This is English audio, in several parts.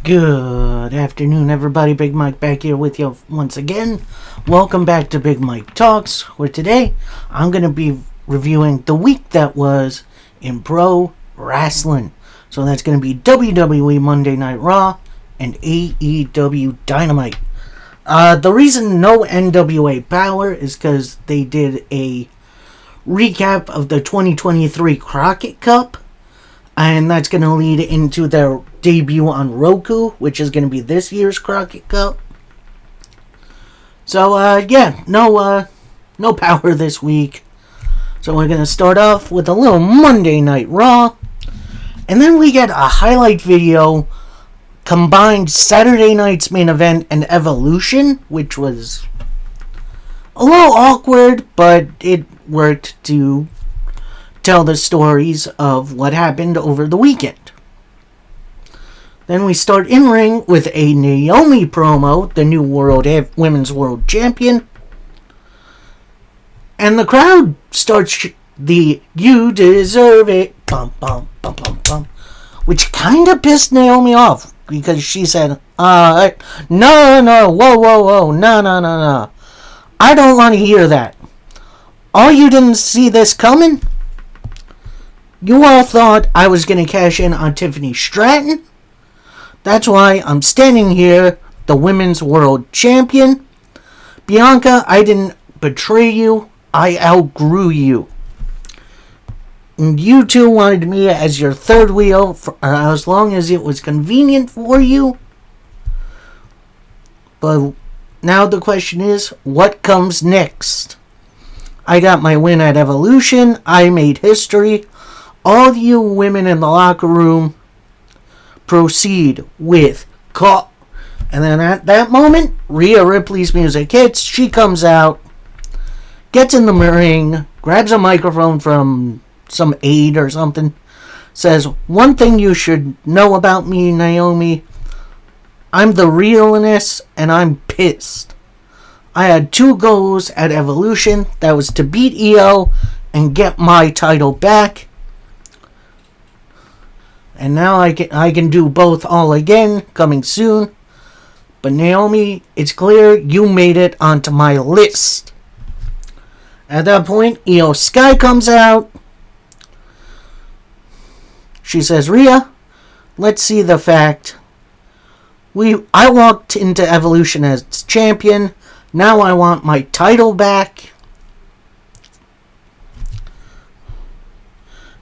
Good afternoon, everybody. Big Mike back here with you once again. Welcome back to Big Mike Talks, where today I'm going to be reviewing the week that was in pro wrestling. So that's going to be WWE Monday Night Raw and AEW Dynamite. The reason no NWA Power is because they did a recap of the 2023 Crockett Cup. And that's going to lead into their debut on Roku, which is going to be this year's Crockett Cup. So, no power this week. So we're going to start off with a little Monday Night Raw. And then we get a highlight video, combined Saturday night's main event and Evolution, which was a little awkward, but it worked to tell the stories of what happened over the weekend. Then we start in ring with a Naomi promo, the new Women's World Champion. And the crowd starts the "You deserve it," bum, bum, bum, bum, bum, which kind of pissed Naomi off because she said, no, whoa, no. I don't want to hear that. Oh, you didn't see this coming? You all thought I was going to cash in on Tiffany Stratton? That's why I'm standing here, the Women's World Champion. Bianca, I didn't betray you. I outgrew you. And you two wanted me as your third wheel for as long as it was convenient for you. But now the question is, what comes next? I got my win at Evolution. I made history. All you women in the locker room proceed with call. And then at that moment, Rhea Ripley's music hits. She comes out, gets in the ring, grabs a microphone from some aide or something, says, "One thing you should know about me, Naomi, I'm the realness and I'm pissed. I had 2 goals at Evolution. That was to beat Io and get my title back. And now I can do both all again, coming soon. But Naomi, it's clear you made it onto my list." At that point, Io Sky comes out. She says, "Rhea, let's see the fact. I walked into Evolution as champion. Now I want my title back."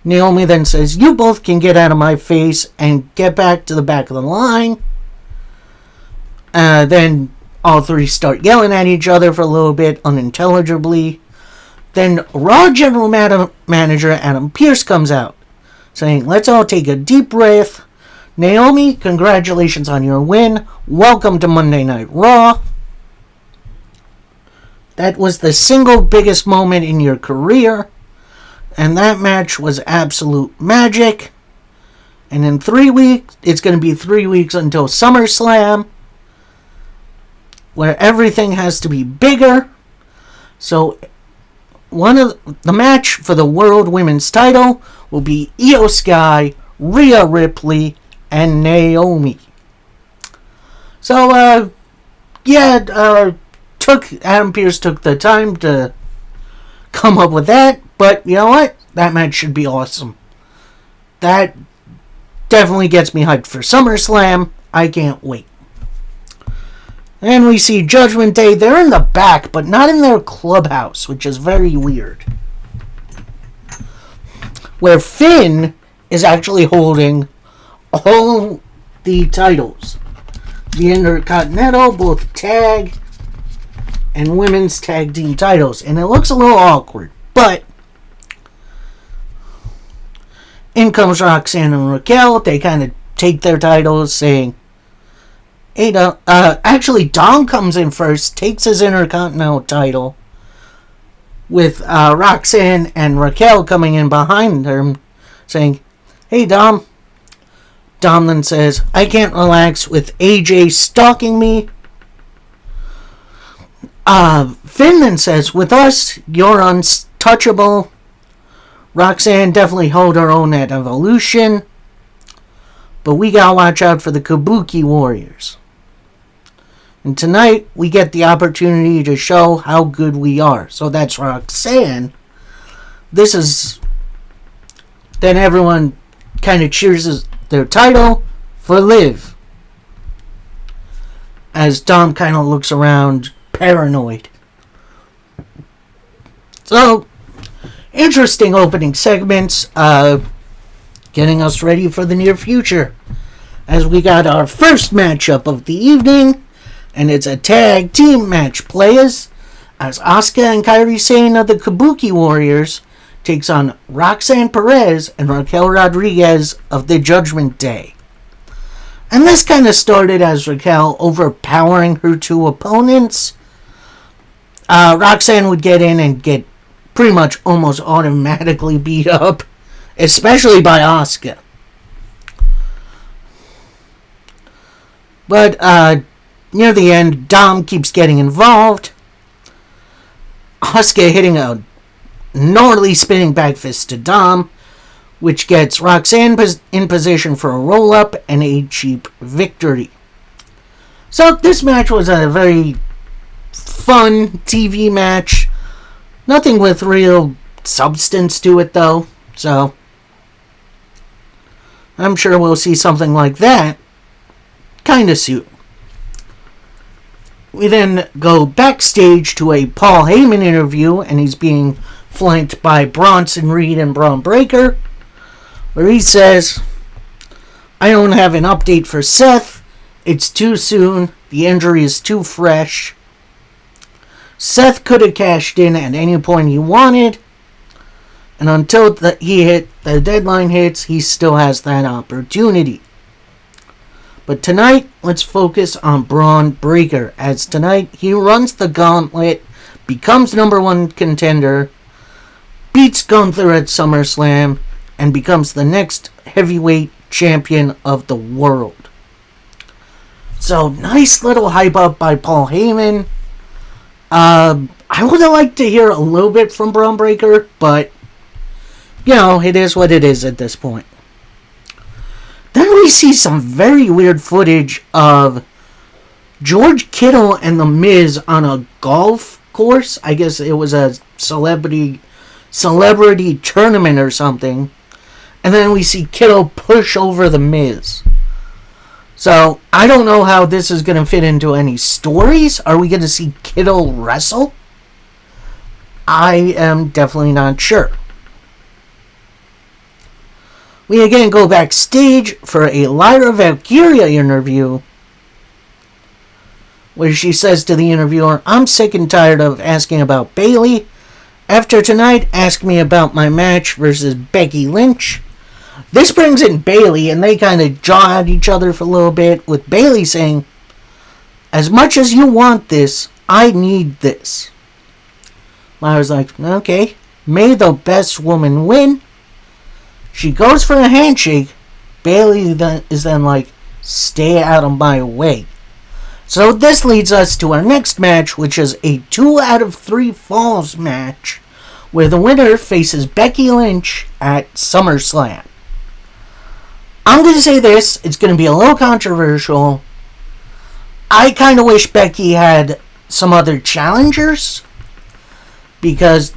Naomi then says, "You both can get out of my face and get back to the back of the line." Then all three start yelling at each other for a little bit, unintelligibly. Then Raw General Manager Adam Pearce comes out, saying, "Let's all take a deep breath. Naomi, congratulations on your win. Welcome to Monday Night Raw. That was the single biggest moment in your career. And that match was absolute magic. And in 3 weeks, it's going to be 3 weeks until SummerSlam, where everything has to be bigger. So the match for the World Women's title will be Io Sky, Rhea Ripley, and Naomi." So, Adam Pearce took the time to come up with that. But you know what? That match should be awesome. That definitely gets me hyped for SummerSlam. I can't wait. And we see Judgment Day. They're in the back, but not in their clubhouse, which is very weird. Where Finn is actually holding all the titles. The Intercontinental, both tag and women's tag team titles. And it looks a little awkward, but in comes Roxanne and Raquel. They kind of take their titles, saying, "Hey, actually, Dom comes in first, takes his Intercontinental title, with Roxanne and Raquel coming in behind her, saying, 'Hey, Dom.' Dom then says, 'I can't relax with AJ stalking me.' Finn then says, 'With us, you're untouchable.' Roxanne definitely held her own at Evolution. But we gotta watch out for the Kabuki Warriors. And tonight, we get the opportunity to show how good we are. So that's Roxanne. This is... Then everyone kind of cheers their title for Liv. As Dom kind of looks around, paranoid. So, interesting opening segments. Getting us ready for the near future. As we got our first matchup of the evening. And it's a tag team match, players. As Asuka and Kairi Sane of the Kabuki Warriors takes on Roxanne Perez and Raquel Rodriguez of the Judgment Day. And this kind of started as Raquel overpowering her two opponents. Roxanne would get in and get pretty much almost automatically beat up, especially by Asuka. But near the end, Dom keeps getting involved. Asuka hitting a gnarly spinning back fist to Dom, which gets Roxanne in position for a roll-up and a cheap victory. So this match was a very fun TV match. Nothing with real substance to it, though. So I'm sure we'll see something like that kind of soon. We then go backstage to a Paul Heyman interview, and he's being flanked by Bronson Reed and Braun Breaker, where he says, I don't have an update for Seth. It's too soon. The injury is too fresh. Seth could have cashed in at any point he wanted, and until the deadline hits, he still has that opportunity. But tonight, let's focus on Braun Breaker, as tonight he runs the gauntlet, becomes number one contender, beats Gunther at SummerSlam, and becomes the next heavyweight champion of the world. So, nice little hype up by Paul Heyman. I would have liked to hear a little bit from Braun Breaker, but, you know, it is what it is at this point. Then we see some very weird footage of George Kittle and The Miz on a golf course. I guess it was a celebrity tournament or something. And then we see Kittle push over The Miz. So, I don't know how this is going to fit into any stories. Are we going to see Kittle wrestle? I am definitely not sure. We again go backstage for a Lyra Valkyria interview, where she says to the interviewer, I'm sick and tired of asking about Bayley. After tonight, ask me about my match versus Becky Lynch. This brings in Bayley, and they kind of jaw at each other for a little bit, with Bayley saying, as much as you want this, I need this. Lyra's like, okay, may the best woman win. She goes for a handshake. Bayley is then like, stay out of my way. So this leads us to our next match, which is a 2 out of 3 falls match, where the winner faces Becky Lynch at SummerSlam. I'm going to say this, it's going to be a little controversial. I kind of wish Becky had some other challengers, because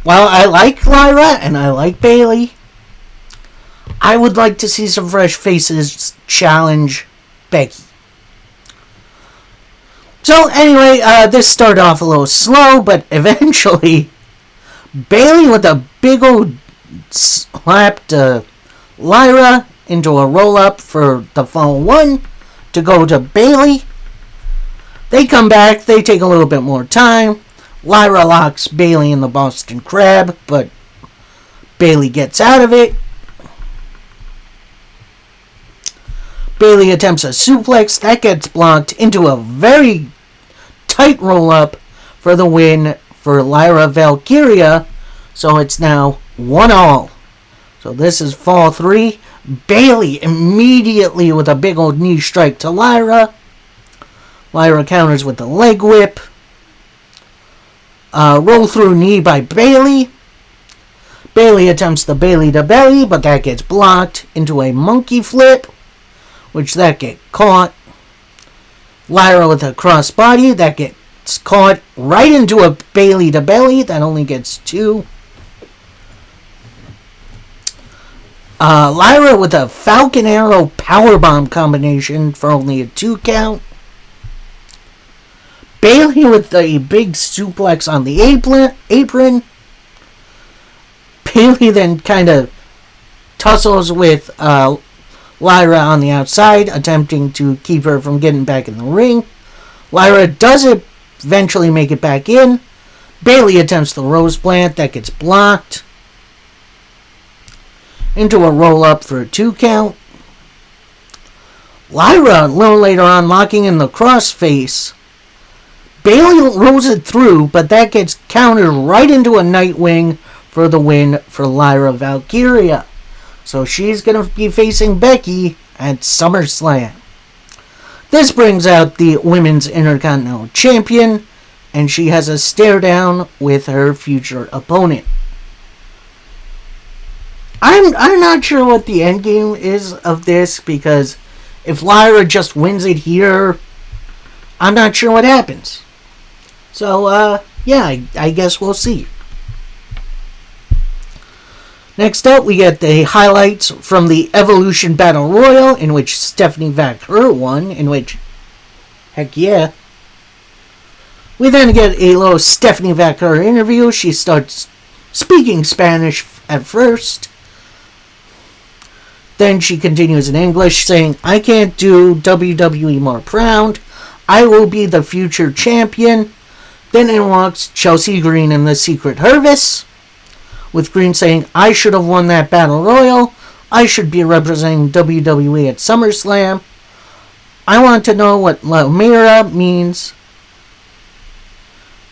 while I like Lyra and I like Bayley, I would like to see some fresh faces challenge Becky. So anyway, this started off a little slow, but eventually Bayley with a big old slapped Lyra into a roll-up for the fall 1 to go to Bayley. They come back, they take a little bit more time. Lyra locks Bayley in the Boston Crab, but Bayley gets out of it. Bayley attempts a suplex. That gets blocked into a very tight roll-up for the win for Lyra Valkyria. So it's now 1-all. So this is fall 3. Bayley immediately with a big old knee strike to Lyra. Lyra counters with the leg whip. Roll through knee by Bayley. Bayley attempts the Bayley to belly, but that gets blocked into a monkey flip. which that get caught. Lyra with a crossbody, that gets caught right into a Bayley to belly, that only gets 2. Lyra with a Falcon Arrow powerbomb combination for only a 2 count. Bayley with a big suplex on the apron. Bayley then kind of tussles with Lyra on the outside, attempting to keep her from getting back in the ring. Lyra does eventually make it back in. Bayley attempts the Rose Plant, that gets blocked. Into a roll-up for a 2 count. Lyra, a little later on, locking in the crossface. Bayley rolls it through, but that gets countered right into a Nightwing for the win for Lyra Valkyria. So she's going to be facing Becky at SummerSlam. This brings out the Women's Intercontinental Champion, and she has a stare down with her future opponent. I'm not sure what the end game is of this, because if Lyra just wins it here, I'm not sure what happens. So, yeah, I guess we'll see. Next up, we get the highlights from the Evolution Battle Royal, in which Stephanie Vaquer won, in which, heck yeah. We then get a little Stephanie Vaquer interview. She starts speaking Spanish at first. Then she continues in English, saying, "I can't do WWE more proud. I will be the future champion." Then in walks Chelsea Green and the Secret Service, with Green saying, "I should have won that Battle Royal. I should be representing WWE at SummerSlam. I want to know what La Mira means,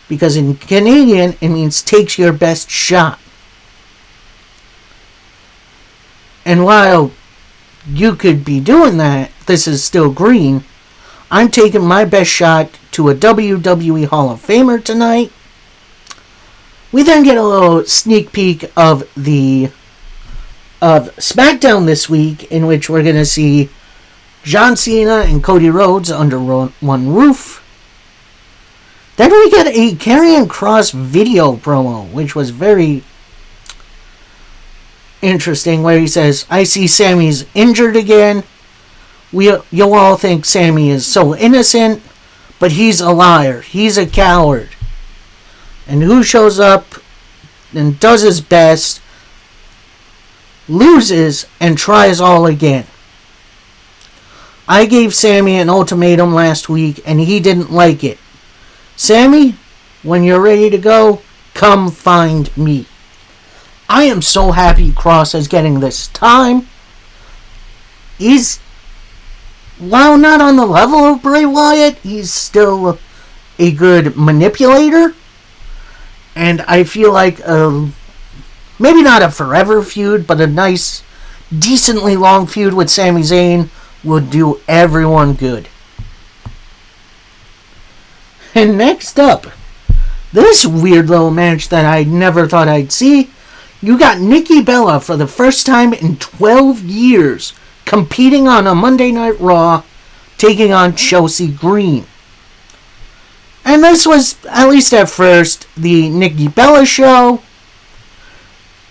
because in Canadian it means takes your best shot. And while you could be doing that, this is still Green. I'm taking my best shot to a WWE Hall of Famer tonight." We then get a little sneak peek of SmackDown this week, in which we're going to see John Cena and Cody Rhodes under one roof. Then we get a Karrion Kross video promo, which was very interesting, where he says, "I see Sammy's injured again. You'll all think Sammy is so innocent, but he's a liar. He's a coward. And who shows up and does his best, loses, and tries all again. I gave Sammy an ultimatum last week, and he didn't like it. Sammy, when you're ready to go, come find me." I am so happy Kross is getting this time. He's, while not on the level of Bray Wyatt, he's still a good manipulator. And I feel like maybe not a forever feud, but a nice, decently long feud with Sami Zayn would do everyone good. And next up, this weird little match that I never thought I'd see. You got Nikki Bella for the first time in 12 years competing on a Monday Night Raw, taking on Chelsea Green. And this was, at least at first, the Nikki Bella show.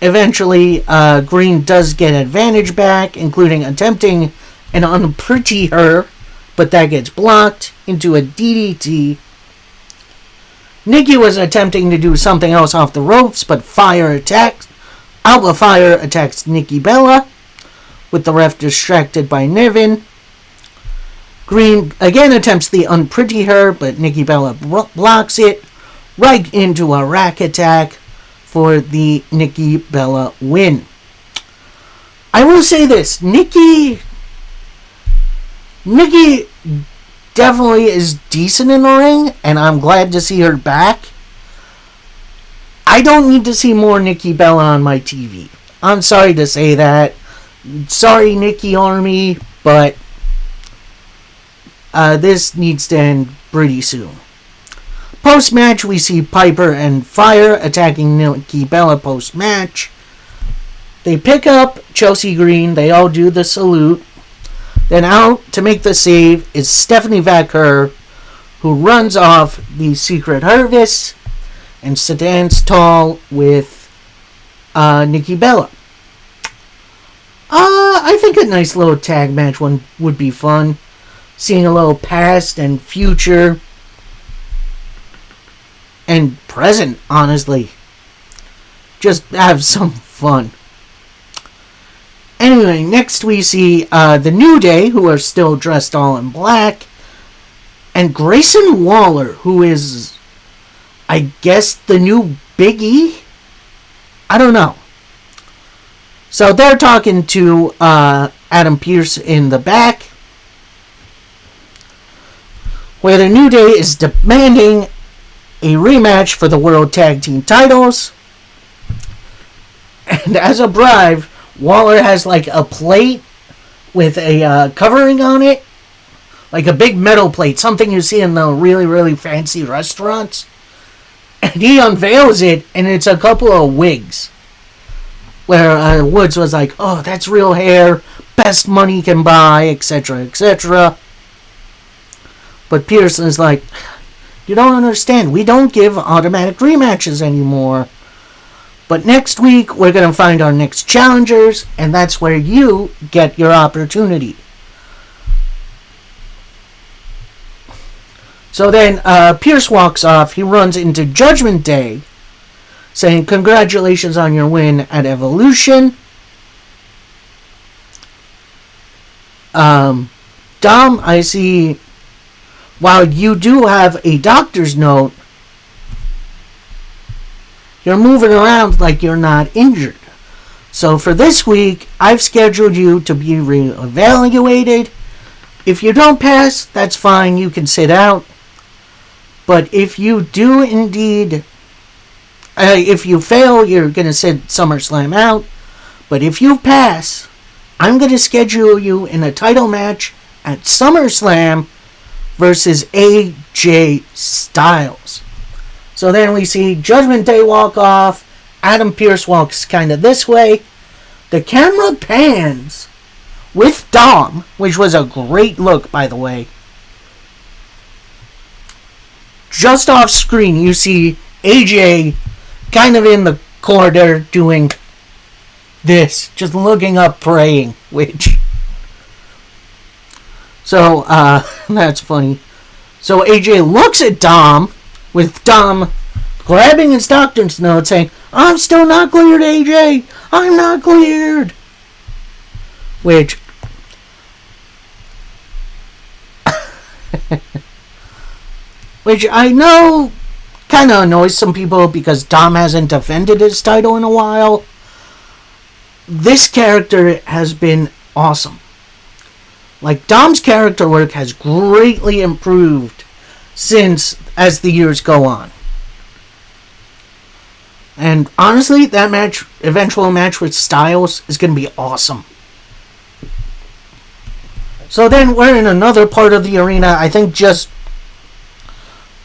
Eventually, Green does get advantage back, including attempting an unpretty her, but that gets blocked into a DDT. Nikki was attempting to do something else off the ropes, but Alba Fire attacks Nikki Bella, with the ref distracted by Niven. Green again attempts the unpretty her, but Nikki Bella blocks it right into a rack attack for the Nikki Bella win. I will say this, Nikki definitely is decent in the ring, and I'm glad to see her back. I don't need to see more Nikki Bella on my TV. I'm sorry to say that. Sorry, Nikki Army, but this needs to end pretty soon. Post-match, we see Piper and Fire attacking Nikki Bella post-match. They pick up Chelsea Green. They all do the salute. Then out to make the save is Stephanie Vaquer, who runs off the Secret Harvest and stands tall with Nikki Bella. I think a nice little tag match one would be fun. Seeing a little past and future and present, honestly. Just have some fun. Anyway, next we see the New Day, who are still dressed all in black, and Grayson Waller, who is, I guess, the new Big E? I don't know. So they're talking to Adam Pearce in the back, where the New Day is demanding a rematch for the World Tag Team titles. And as a bribe, Waller has like a plate with a covering on it. Like a big metal plate, something you see in the really, really fancy restaurants. And he unveils it, and it's a couple of wigs. Where Woods was like, oh, that's real hair, best money can buy, etc., etc. But Pearson's like, you don't understand, we don't give automatic rematches anymore. But next week, we're going to find our next challengers, and that's where you get your opportunity. So then Pearce walks off. He runs into Judgment Day, saying, congratulations on your win at Evolution. Dom, I see, while you do have a doctor's note, you're moving around like you're not injured. So for this week, I've scheduled you to be re-evaluated. If you don't pass, that's fine. You can sit out. But if you do indeed, if you fail, you're going to sit SummerSlam out. But if you pass, I'm going to schedule you in a title match at SummerSlam versus AJ Styles. So then we see Judgment Day walk off. Adam Pearce walks kind of this way. The camera pans with Dom, which was a great look, by the way. Just off screen, you see AJ kind of in the corner doing this, just looking up, praying, which... So, that's funny. So AJ looks at Dom, with Dom grabbing his doctor's note saying, I'm still not cleared, AJ! I'm not cleared! Which... which I know kind of annoys some people because Dom hasn't defended his title in a while. This character has been awesome. Like, Dom's character work has greatly improved since as the years go on. And honestly, that match, eventual match with Styles, is going to be awesome. So then we're in another part of the arena, I think just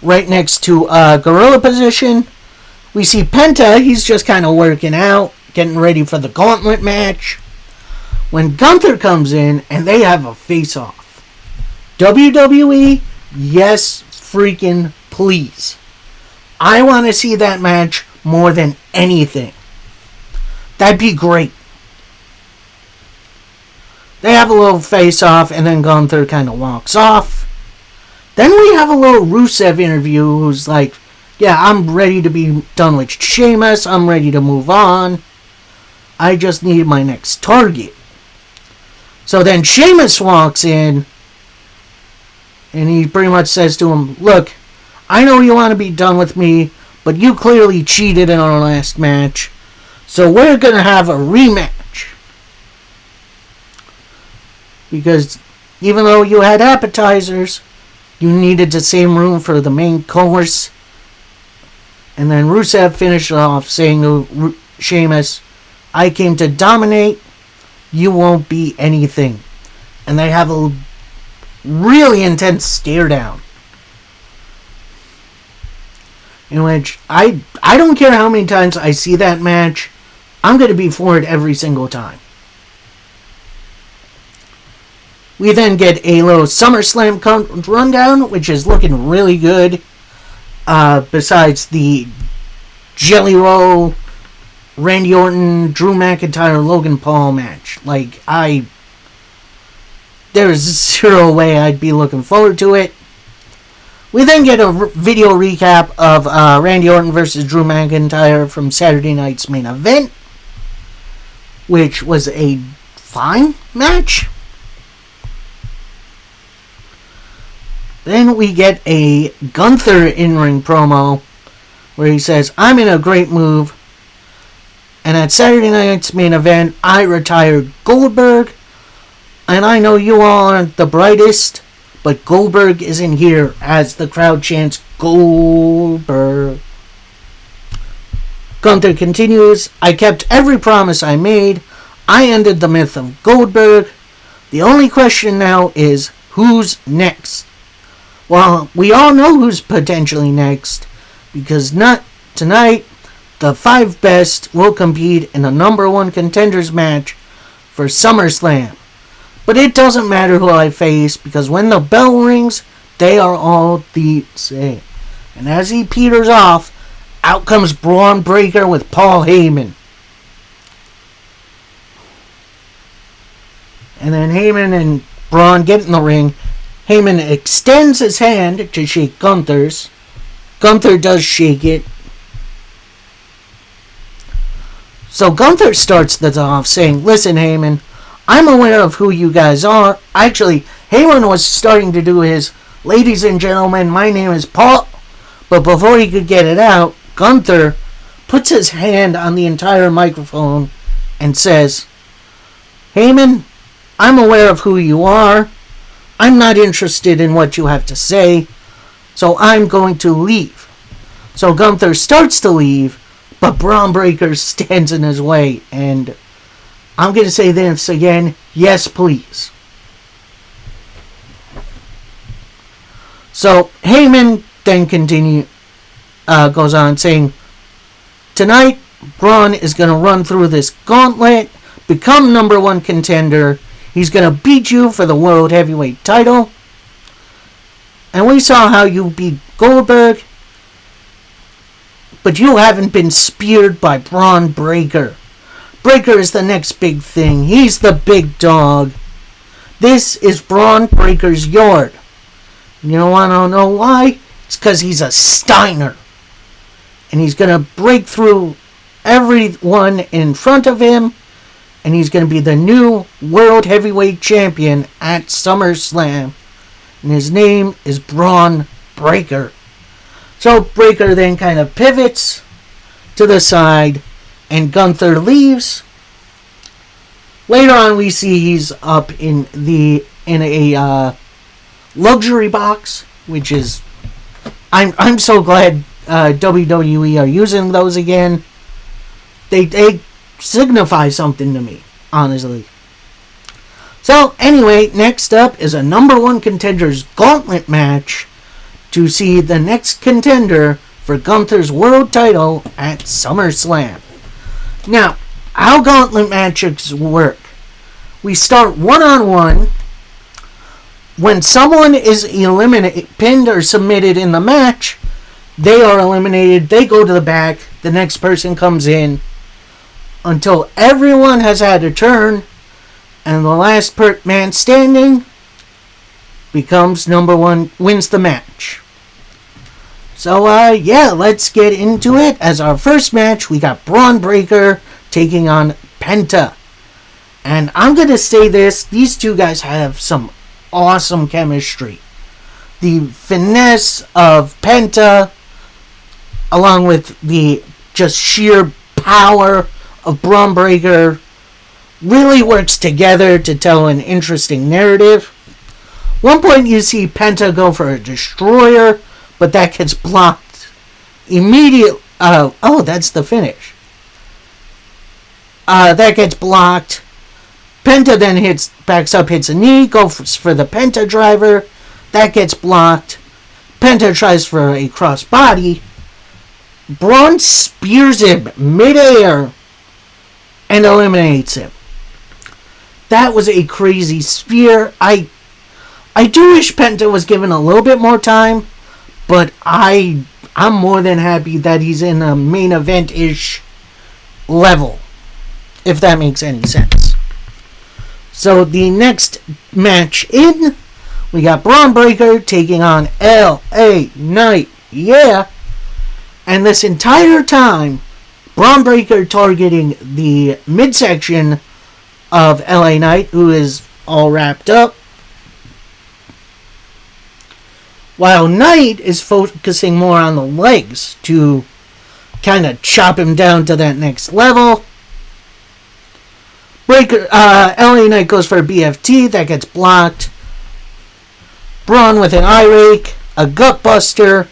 right next to Gorilla Position. We see Penta, he's just kind of working out, getting ready for the gauntlet match. When Gunther comes in and they have a face-off. WWE, yes freaking please. I want to see that match more than anything. That'd be great. They have a little face-off and then Gunther kind of walks off. Then we have a little Rusev interview who's like, yeah, I'm ready to be done with Sheamus. I'm ready to move on. I just need my next target. So then Sheamus walks in, and he pretty much says to him, look, I know you want to be done with me, but you clearly cheated in our last match, so we're going to have a rematch. Because even though you had appetizers, you needed the same room for the main course. And then Rusev finished off saying to Sheamus, I came to dominate. You won't be anything. And they have a really intense stare down. In which I don't care how many times I see that match, I'm going to be for it every single time. We then get a little SummerSlam rundown, which is looking really good. Besides the Jelly Roll, Randy Orton, Drew McIntyre, Logan Paul match. There's zero way I'd be looking forward to it. We then get a video recap of Randy Orton versus Drew McIntyre from Saturday night's main event, which was a fine match. Then we get a Gunther in-ring promo where he says, "I'm in a great move, and at Saturday night's main event, I retired Goldberg, and I know you all aren't the brightest, but Goldberg isn't here," as the crowd chants, "Goldberg." Gunther continues, "I kept every promise I made. I ended the myth of Goldberg. The only question now is, who's next?" Well, we all know who's potentially next, because not tonight, the 5 best will compete in a number 1 contenders match for SummerSlam. But it doesn't matter who I face, because when the bell rings, they are all the same. And as he peters off, out comes Braun Breaker with Paul Heyman. And then Heyman and Braun get in the ring. Heyman extends his hand to shake Gunther's. Gunther does shake it. So Gunther starts this off saying, "Listen, Heyman, I'm aware of who you guys are." Actually, Heyman was starting to do his, "Ladies and gentlemen, my name is Paul." But before he could get it out, Gunther puts his hand on the entire microphone and says, "Heyman, I'm aware of who you are. I'm not interested in what you have to say, so I'm going to leave." So Gunther starts to leave, but Braun Breaker stands in his way, and I'm going to say this again, yes please. So Heyman then goes on saying, "Tonight, Braun is going to run through this gauntlet, become number 1 contender. He's going to beat you for the World Heavyweight title. And we saw how you beat Goldberg, but you haven't been speared by Braun Breaker. Breaker is the next big thing. He's the big dog. This is Braun Breaker's yard. You don't want to know why? It's because he's a Steiner. And he's going to break through everyone in front of him, and he's going to be the new World Heavyweight Champion at SummerSlam. And his name is Braun Breaker." So Breaker then kind of pivots to the side, and Gunther leaves. Later on, we see he's up in a luxury box, which is, I'm so glad WWE are using those again. They signify something to me, honestly. So anyway, next up is a number 1 contenders gauntlet match to see the next contender for Gunther's world title at SummerSlam. Now, how gauntlet matches work? We start 1-on-1. When someone is eliminated, pinned or submitted in the match, they are eliminated. They go to the back. The next person comes in until everyone has had a turn, and the last man standing becomes number 1, wins the match. So, let's get into it. As our first match, we got Braun Breaker taking on Penta. And I'm going to say this, these two guys have some awesome chemistry. The finesse of Penta, along with the just sheer power of Braun Breaker, really works together to tell an interesting narrative. One point you see Penta go for a destroyer, but that gets blocked immediately. That's the finish. That gets blocked. Penta then backs up, hits a knee, goes for the Penta driver. That gets blocked. Penta tries for a crossbody. Braun spears him midair and eliminates him. That was a crazy spear. I do wish Penta was given a little bit more time, but I'm more than happy that he's in a main event-ish level, if that makes any sense. So the next match in, we got Bron Breakker taking on LA Knight. Yeah. And this entire time, Bron Breakker targeting the midsection of LA Knight, who is all wrapped up, while Knight is focusing more on the legs to kind of chop him down to that next level. LA Knight goes for a BFT, that gets blocked. Braun with an eye rake, a gut buster,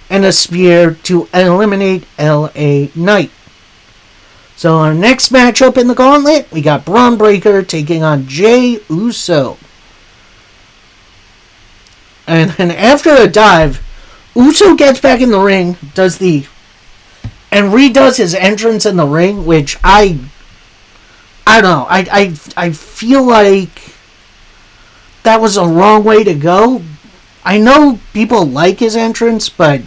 and a spear to eliminate LA Knight. So our next matchup in the gauntlet, we got Bron Breakker taking on Jey Uso. And then after a dive, Uso gets back in the ring, and redoes his entrance in the ring, which I don't know. I feel like that was a wrong way to go. I know people like his entrance, but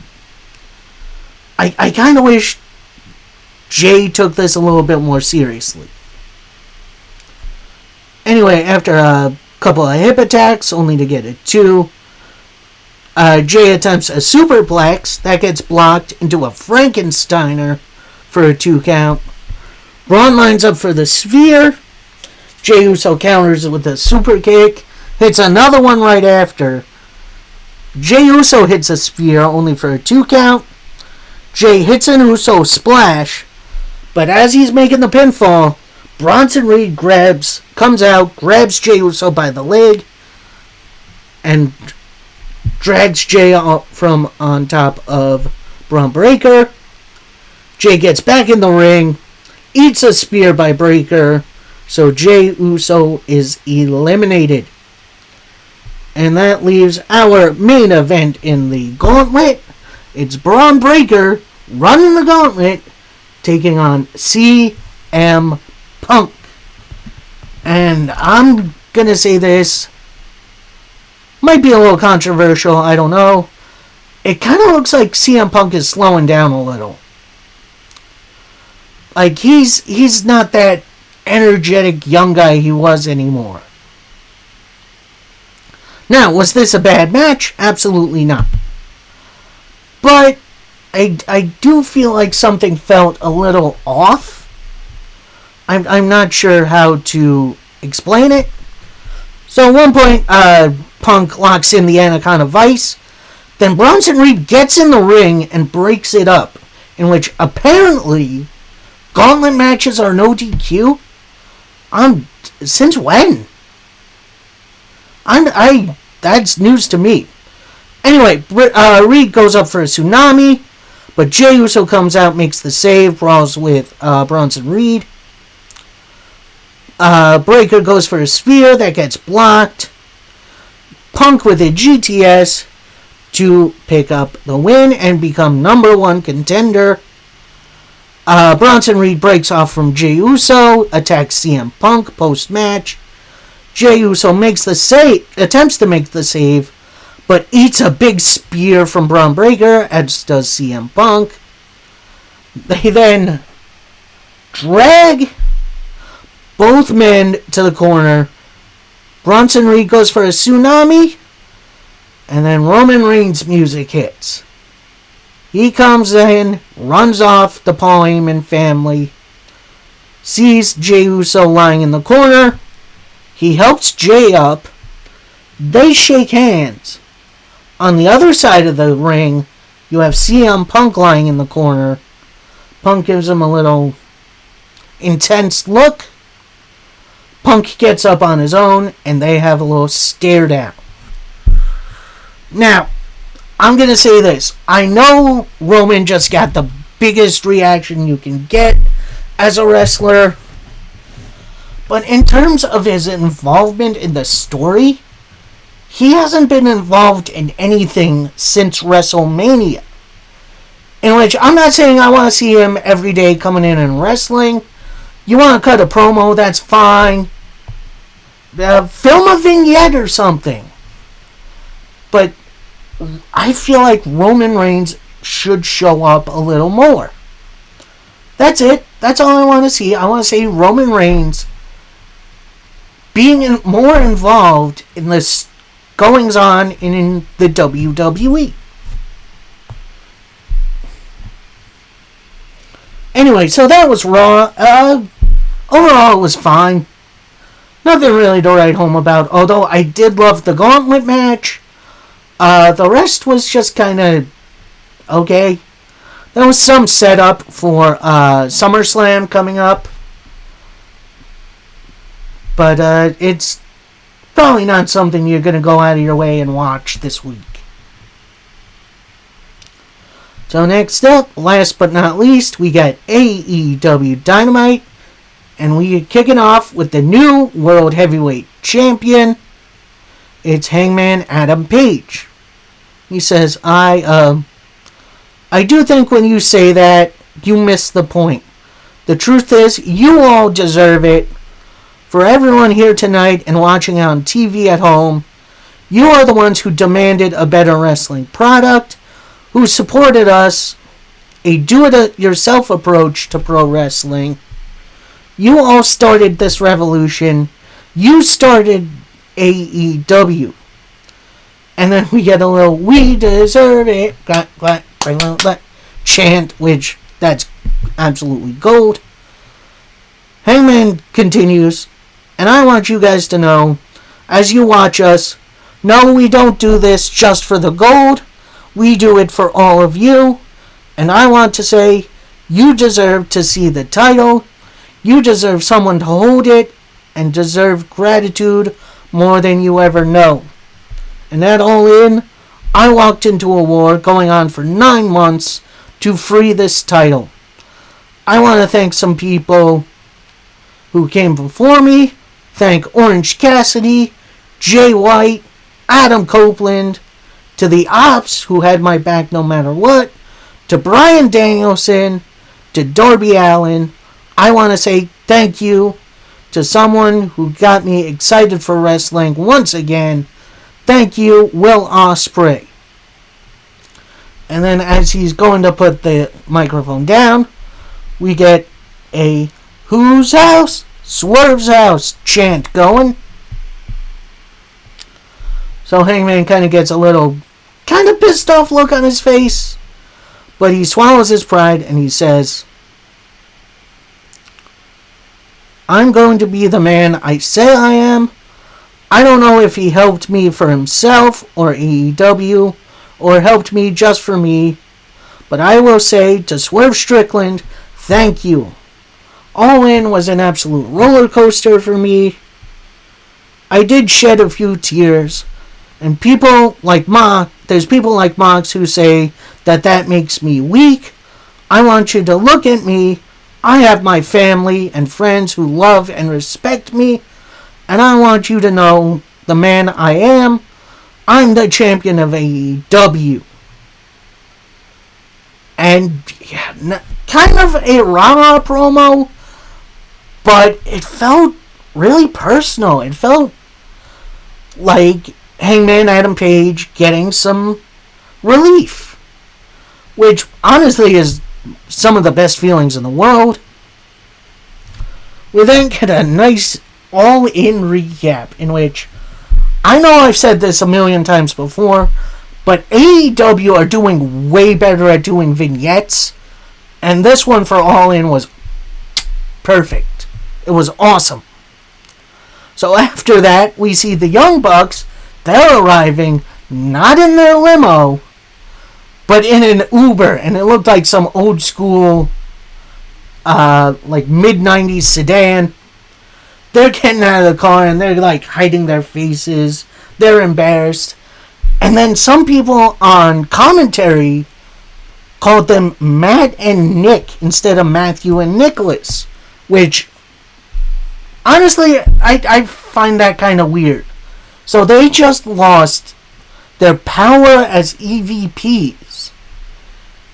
I kind of wish Jay took this a little bit more seriously. Anyway, after a couple of hip attacks, only to get a 2, Jay attempts a superplex that gets blocked into a Frankensteiner for a 2 count. Braun lines up for the spear. Jey Uso counters with a super kick. Hits another one right after. Jey Uso hits a spear only for a 2 count. Jay hits an Uso splash. But as he's making the pinfall, Bronson Reed comes out, grabs Jey Uso by the leg, and drags Jay from on top of Bron Breakker. Jay gets back in the ring, eats a spear by Breakker, so Jey Uso is eliminated. And that leaves our main event in the gauntlet. It's Bron Breakker running the gauntlet, taking on CM Punk. And I'm gonna say this might be a little controversial, I don't know. It kind of looks like CM Punk is slowing down a little. Like, he's not that energetic young guy he was anymore. Now, was this a bad match? Absolutely not. But I do feel like something felt a little off. I'm not sure how to explain it. So at one point, Punk locks in the Anaconda Vice. Then Bronson Reed gets in the ring and breaks it up, in which apparently gauntlet matches are no DQ. Since when? That's news to me. Anyway, Reed goes up for a tsunami, but Jey Uso comes out, makes the save, brawls with Bronson Reed. Breakker goes for a spear that gets blocked. Punk with a GTS to pick up the win and become number 1 contender. Bronson Reed breaks off from Jey Uso, attacks CM Punk post-match. Jey Uso attempts to make the save, but eats a big spear from Bron Breakker, as does CM Punk. They then drag both men to the corner. Bronson Reed goes for a tsunami, and then Roman Reigns' music hits. He comes in, runs off the Paul Heyman family, sees Jey Uso lying in the corner. He helps Jay up. They shake hands. On the other side of the ring, you have CM Punk lying in the corner. Punk gives him a little intense look. Punk gets up on his own, and they have a little stare down. Now, I'm going to say this. I know Roman just got the biggest reaction you can get as a wrestler, but in terms of his involvement in the story, he hasn't been involved in anything since WrestleMania. In which, I'm not saying I want to see him every day coming in and wrestling. You want to cut a promo, that's fine. Film a vignette or something. But I feel like Roman Reigns should show up a little more. That's it. That's all I want to see. I want to see Roman Reigns being more involved in this goings on in the WWE. Anyway, so that was Raw. Overall, it was fine. Nothing really to write home about, although I did love the gauntlet match. The rest was just kind of okay. There was some setup for SummerSlam coming up. But it's probably not something you're going to go out of your way and watch this week. So next up, last but not least, we got AEW Dynamite. And we are kicking off with the new World Heavyweight Champion. It's Hangman Adam Page. He says, I do think when you say that, you miss the point. The truth is, you all deserve it. For everyone here tonight and watching on TV at home, you are the ones who demanded a better wrestling product, who supported us, a do-it-yourself approach to pro wrestling. You all started this revolution. You started AEW. And then we get a little, we deserve it, chant, which that's absolutely gold. Hangman continues, and I want you guys to know, as you watch us, no, we don't do this just for the gold. We do it for all of you. And I want to say, you deserve to see the title. You deserve someone to hold it, and deserve gratitude more than you ever know. And that all in, I walked into a war going on for 9 months to free this title. I want to thank some people who came before me. Thank Orange Cassidy, Jay White, Adam Copeland, to the Ops who had my back no matter what, to Bryan Danielson, to Darby Allin. I want to say thank you to someone who got me excited for wrestling once again. Thank you, Will Ospreay. And then as he's going to put the microphone down, we get a Whose House? Swerve's House chant going. So Hangman kind of gets a little kind of pissed off look on his face. But he swallows his pride and he says, I'm going to be the man I say I am. I don't know if he helped me for himself or AEW or helped me just for me. But I will say to Swerve Strickland, thank you. All In was an absolute roller coaster for me. I did shed a few tears. And people like there's people like Mox who say that makes me weak. I want you to look at me. I have my family and friends who love and respect me. And I want you to know the man I am. I'm the champion of AEW. And yeah, kind of a rah-rah promo, but it felt really personal. It felt like Hangman Adam Page getting some relief, which honestly is some of the best feelings in the world. We then get a nice all-in recap in which, I know I've said this a million times before, but AEW are doing way better at doing vignettes, and this one for All In was perfect. It was awesome. So after that, we see the Young Bucks. They're arriving, not in their limo, but in an Uber, and it looked like some old school, like mid-90s sedan. They're getting out of the car, and they're like hiding their faces. They're embarrassed. And then some people on commentary called them Matt and Nick instead of Matthew and Nicholas, which, honestly, I find that kind of weird. So they just lost their power as EVPs.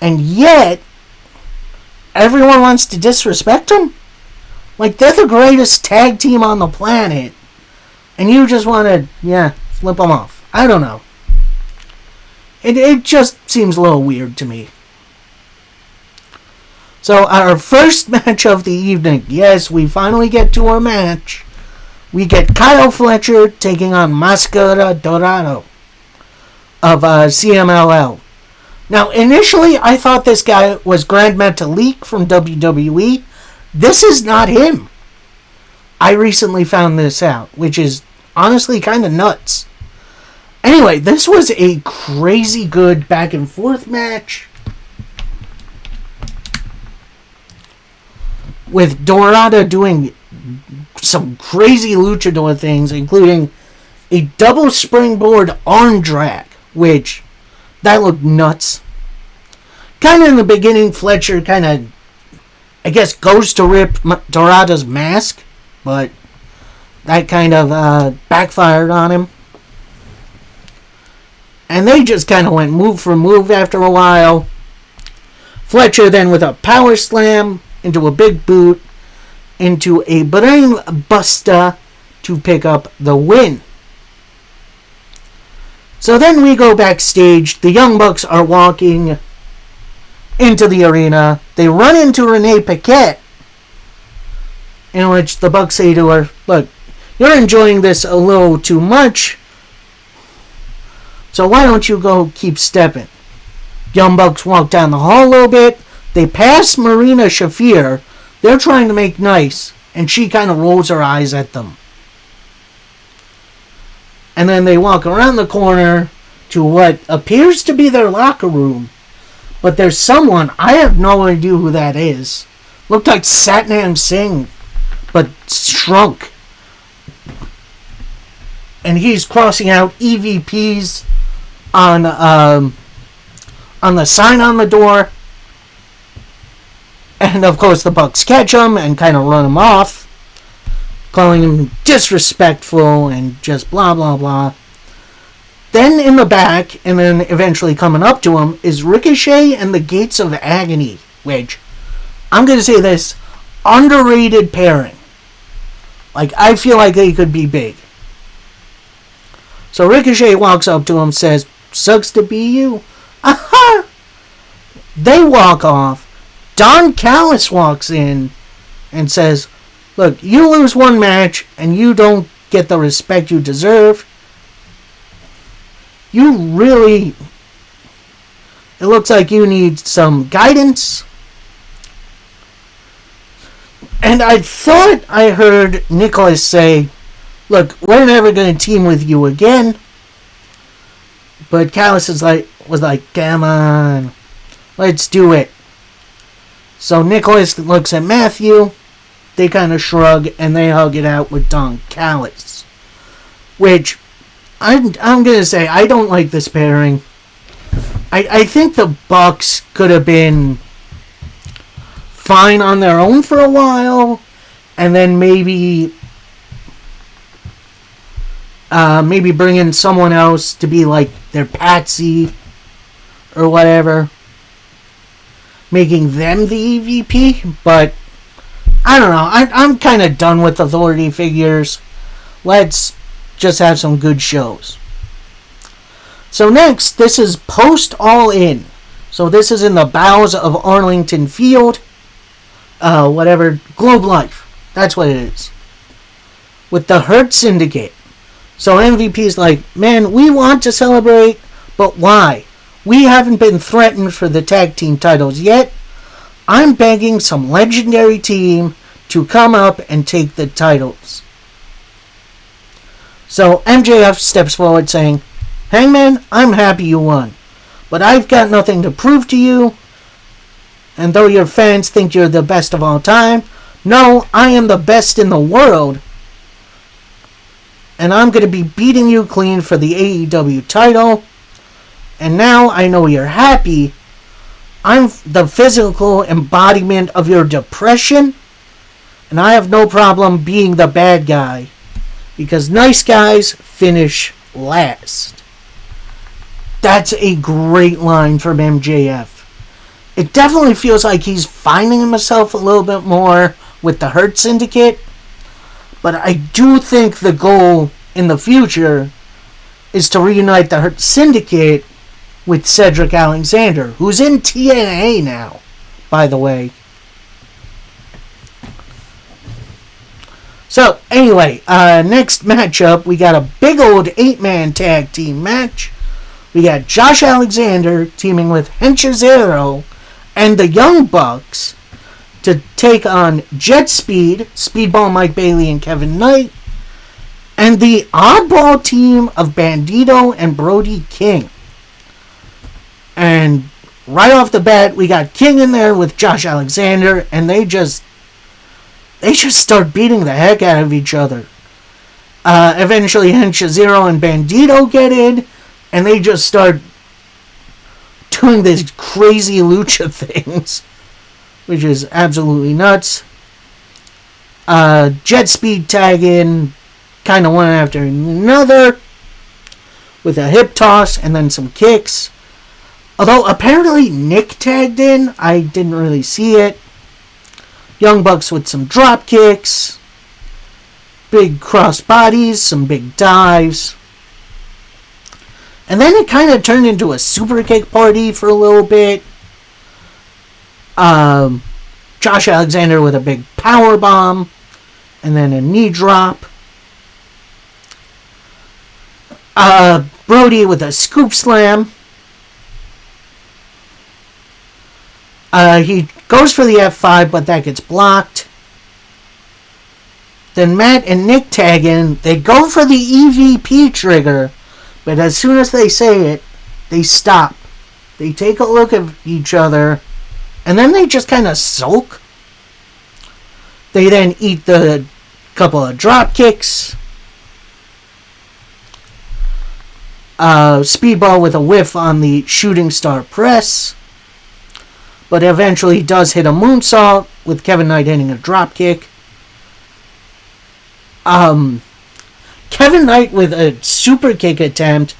And yet, everyone wants to disrespect them? Like, they're the greatest tag team on the planet. and you just want to, flip them off. I don't know. It just seems a little weird to me. So our first match of the evening. Yes, we finally get to our match. We get Kyle Fletcher taking on Mascara Dorado of CMLL. Now, initially, I thought this guy was Grand Metalik from WWE. This is not him. I recently found this out, which is honestly kind of nuts. Anyway, this was a crazy good back and forth match with Dorado doing some crazy luchador things, including a double springboard arm drag, which that looked nuts. Kind of in the beginning, Fletcher kind of, I guess, goes to rip Dorado's mask, but that kind of backfired on him. And they just kind of went move for move after a while. Fletcher then with a power slam into a big boot, into a brain buster to pick up the win. So then we go backstage. The Young Bucks are walking into the arena. They run into Renee Paquette, in which the Bucks say to her, look, you're enjoying this a little too much, so why don't you go keep stepping? Young Bucks walk down the hall a little bit. They pass Marina Shafir. They're trying to make nice, and she kind of rolls her eyes at them. And then they walk around the corner to what appears to be their locker room. But there's someone, I have no idea who that is. Looked like Satnam Singh, but shrunk. And he's crossing out EVPs on the sign on the door. And of course the Bucks catch him and kind of run him off, calling him disrespectful and just blah blah blah. Then in the back, and then eventually coming up to him, is Ricochet and the Gates of Agony, which, I'm going to say this, underrated pairing. Like, I feel like they could be big. So Ricochet walks up to him, says, sucks to be you. Aha! They walk off. Don Callis walks in and says, look, you lose one match and you don't get the respect you deserve. You really, it looks like you need some guidance. And I thought I heard Nicholas say, look, we're never going to team with you again. But Callis was like, come on, let's do it. So Nicholas looks at Matthew, they kind of shrug, and they hug it out with Don Callis. Which, I'm going to say, I don't like this pairing. I think the Bucks could have been fine on their own for a while, and then maybe bring in someone else to be like their Patsy or whatever, making them the EVP. But I don't know. I'm kind of done with authority figures. Let's just have some good shows. So next, this is Post All In. So this is in the bowels of Arlington Field. Globe Life. That's what it is. With the Hurt Syndicate. So MVP's like, man, we want to celebrate, but why? We haven't been threatened for the tag team titles yet. I'm begging some legendary team to come up and take the titles. So MJF steps forward saying, Hangman, I'm happy you won, but I've got nothing to prove to you. And though your fans think you're the best of all time, no, I am the best in the world. And I'm going to be beating you clean for the AEW title. And now I know you're happy. I'm the physical embodiment of your depression. And I have no problem being the bad guy. Because nice guys finish last. That's a great line from MJF. It definitely feels like he's finding himself a little bit more with the Hurt Syndicate. But I do think the goal in the future is to reunite the Syndicate with Cedric Alexander, who's in TNA now, by the way. So, anyway, next matchup, we got a big old 8-man tag team match. We got Josh Alexander teaming with Henchazero and the Young Bucks to take on Jet Speed, Speedball Mike Bailey and Kevin Knight, and the oddball team of Bandito and Brody King. And right off the bat, we got King in there with Josh Alexander, and they just start beating the heck out of each other. Eventually, Henchazero and Bandito get in, and they just start doing these crazy lucha things, which is absolutely nuts. Jet Speed tag in, kind of one after another, with a hip toss and then some kicks. Although apparently Nick tagged in, I didn't really see it. Young Bucks with some drop kicks, big cross bodies, some big dives. And then it kind of turned into a super kick party for a little bit. Josh Alexander with a big power bomb, and then a knee drop. Brody with a scoop slam. He goes for the F5, but that gets blocked. Then Matt and Nick tag in. They go for the EVP trigger, but as soon as they say it, they stop. They take a look at each other, and then they just kind of sulk. They then eat the couple of drop kicks. Speedball with a whiff on the shooting star press, but eventually does hit a moonsault with Kevin Knight hitting a drop kick. Kevin Knight with a super kick attempt,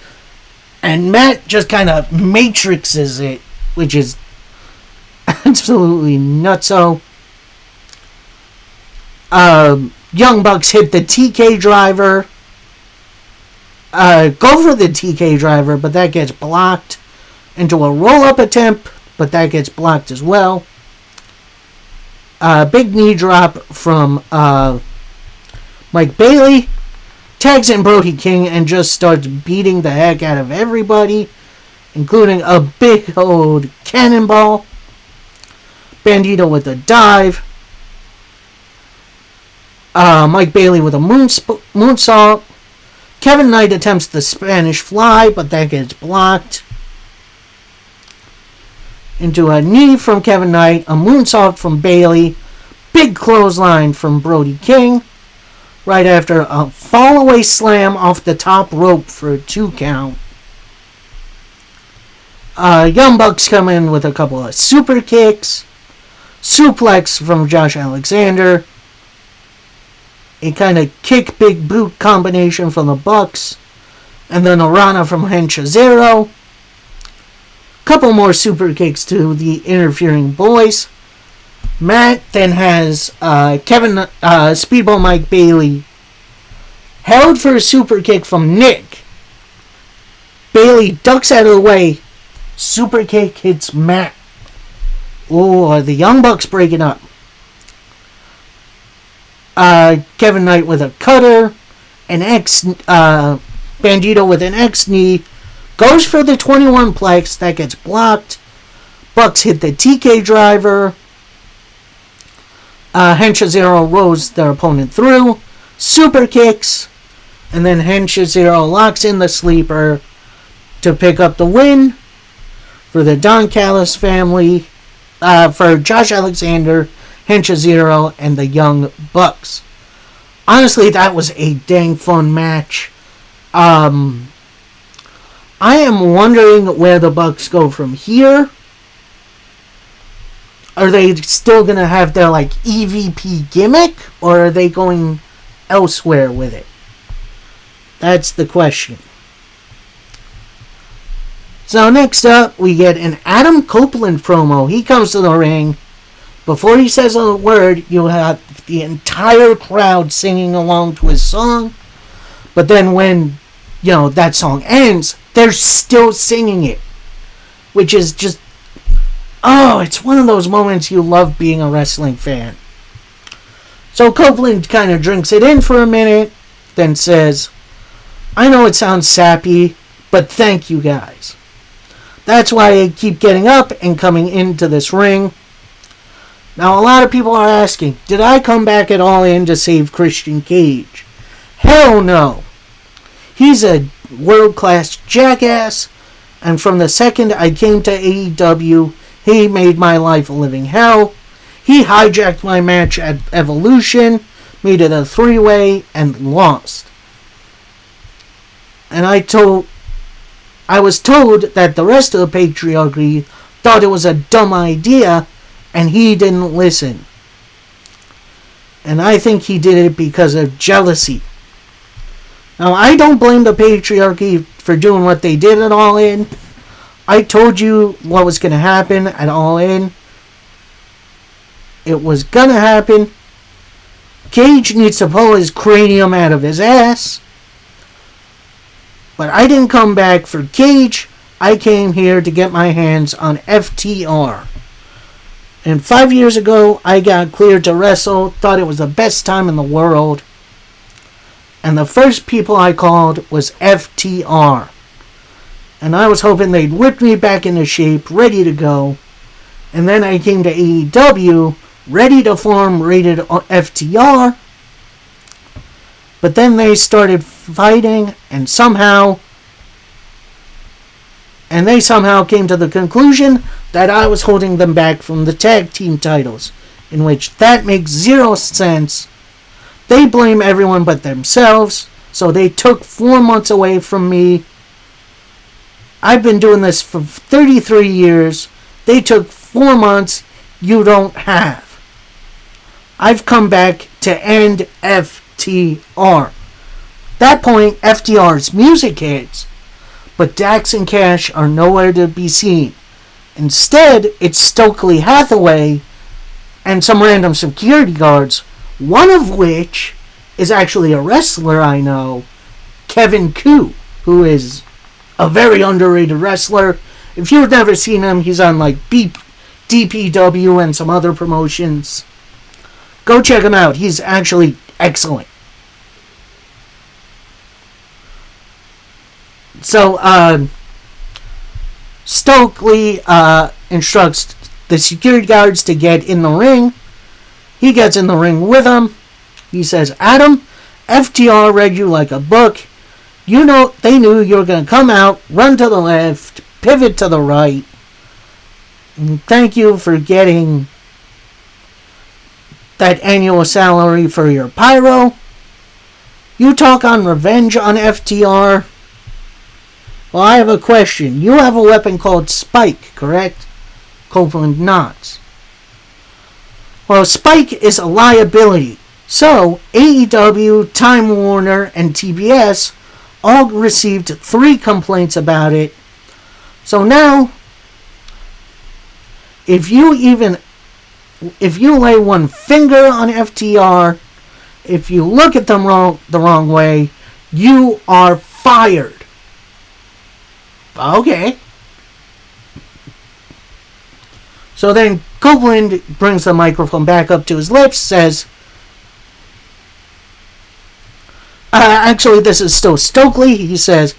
and Matt just kind of matrixes it, which is absolutely nutso. Young Bucks hit the TK driver. Go for the TK driver, but that gets blocked. Into a roll-up attempt, but that gets blocked as well. Big knee drop from Mike Bailey. Tags in Brody King and just starts beating the heck out of everybody, including a big old cannonball. Bandito with a dive. Mike Bailey with a moonsault. Kevin Knight attempts the Spanish fly, but that gets blocked. Into a knee from Kevin Knight, a moonsault from Bailey, big clothesline from Brody King, right after a fall-away slam off the top rope for a 2 count. Young Bucks come in with a couple of super kicks, suplex from Josh Alexander, a kind of kick big boot combination from the Bucks, and then a Rana from Henchazero. Couple more super kicks to the interfering boys. Matt then has Speedball Mike Bailey held for a super kick from Nick. Bailey ducks out of the way. Super kick hits Matt. Oh, the Young Bucks breaking up. Kevin Knight with a cutter. Bandito with an X knee. Goes for the 21 plex. That gets blocked. Bucks hit the TK driver. Henchazero rolls their opponent through. Super kicks. And then Henchazero locks in the sleeper to pick up the win for the Don Callis family. For Josh Alexander, Henchazero, and the Young Bucks. Honestly, that was a dang fun match. I am wondering where the Bucks go from here. Are they still going to have their EVP gimmick, or are they going elsewhere with it? That's the question. So next up, we get an Adam Copeland promo. He comes to the ring. Before he says a word, you'll have the entire crowd singing along to his song. But then when, that song ends, they're still singing it. Which is just, it's one of those moments you love being a wrestling fan. So Copeland kind of drinks it in for a minute, then says, I know it sounds sappy, but thank you guys. That's why I keep getting up and coming into this ring. Now, a lot of people are asking, did I come back at All In to save Christian Cage? Hell no. He's a world-class jackass, and from the second I came to AEW, he made my life a living hell. He hijacked my match at Evolution, made it a 3-way, and lost. And I was told that the rest of the patriarchy thought it was a dumb idea, and he didn't listen. And I think he did it because of jealousy. Now, I don't blame the patriarchy for doing what they did at All In. I told you what was going to happen at All In. It was going to happen. Cage needs to pull his cranium out of his ass. But I didn't come back for Cage. I came here to get my hands on FTR. And 5 years ago, I got cleared to wrestle. Thought it was the best time in the world. And the first people I called was FTR. And I was hoping they'd whip me back into shape, ready to go. And then I came to AEW, ready to form Rated FTR. But then they started fighting, and they somehow came to the conclusion that I was holding them back from the tag team titles, in which that makes zero sense. They blame everyone but themselves, so they took 4 months away from me. I've been doing this for 33 years. They took 4 months you don't have. I've come back to end FTR. At that point, FTR's music hits, but Dax and Cash are nowhere to be seen. Instead, it's Stokely Hathaway and some random security guards, one of which is actually a wrestler I know, Kevin Koo, who is a very underrated wrestler. If you've never seen him, he's on like DPW and some other promotions. Go check him out. He's actually excellent. So, Stokely instructs the security guards to get in the ring. He gets in the ring with them. He says, Adam, FTR read you like a book. They knew you were going to come out, run to the left, pivot to the right. And thank you for getting that annual salary for your pyro. You talk on revenge on FTR. Well, I have a question. You have a weapon called Spike, correct? Copeland nods. Well, Spike is a liability. So, AEW, Time Warner, and TBS all received 3 complaints about it. So now, if you lay one finger on FTR, if you look at them the wrong way, you are fired. Okay. So then Copeland brings the microphone back up to his lips, says, actually this is still Stokely. He says,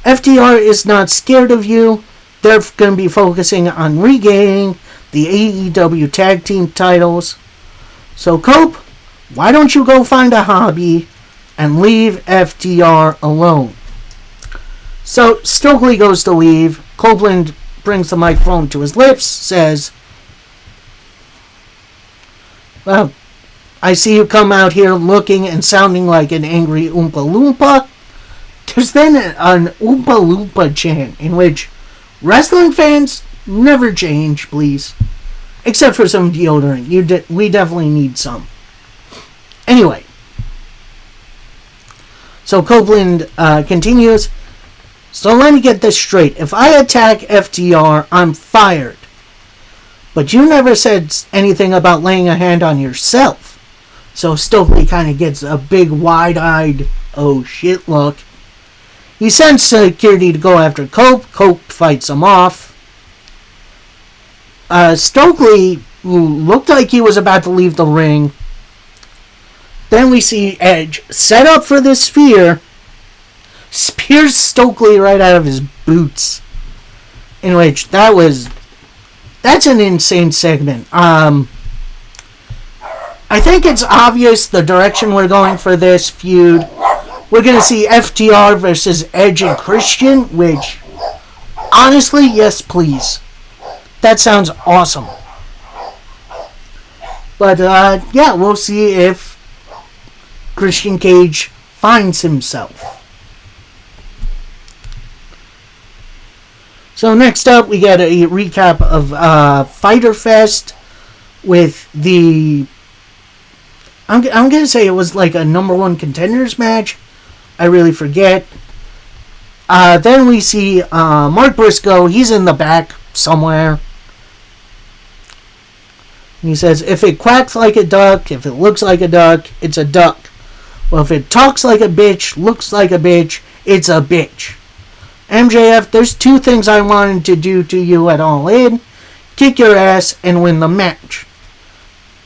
FTR is not scared of you. They're going to be focusing on regaining the AEW tag team titles. So Cope, why don't you go find a hobby and leave FTR alone? So Stokely goes to leave. Copeland brings the microphone to his lips, says, well, I see you come out here looking and sounding like an angry Oompa Loompa. There's then an Oompa Loompa chant in which wrestling fans never change, please. Except for some deodorant. We definitely need some. Anyway. So Copeland continues. So let me get this straight. If I attack FTR, I'm fired. But you never said anything about laying a hand on yourself. So Stokely kind of gets a big wide-eyed oh shit look. He sends security to go after Cope. Cope fights him off. Stokely looked like he was about to leave the ring. Then we see Edge set up for the spear. Spears Stokely right out of his boots. In which that's an insane segment. I think it's obvious the direction we're going for this feud. We're going to see FTR versus Edge and Christian, which, honestly, yes, please. That sounds awesome. But, yeah, we'll see if Christian Cage finds himself. So next up, we got a recap of Fyter Fest with the... I'm going to say it was like a number one contenders match. I really forget. Then we see Mark Briscoe. He's in the back somewhere. He says, if it quacks like a duck, if it looks like a duck, it's a duck. Well, if it talks like a bitch, looks like a bitch, it's a bitch. MJF, there's two things I wanted to do to you at All In. Kick your ass and win the match.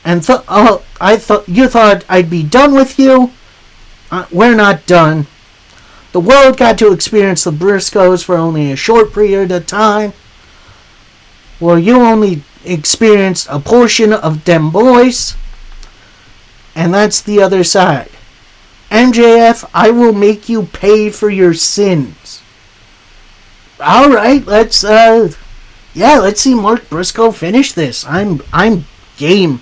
And you thought I'd be done with you? We're not done. The world got to experience the Briscoes for only a short period of time. Well, you only experienced a portion of them boys. And that's the other side. MJF, I will make you pay for your sins. Alright, let's see Mark Briscoe finish this. I'm game.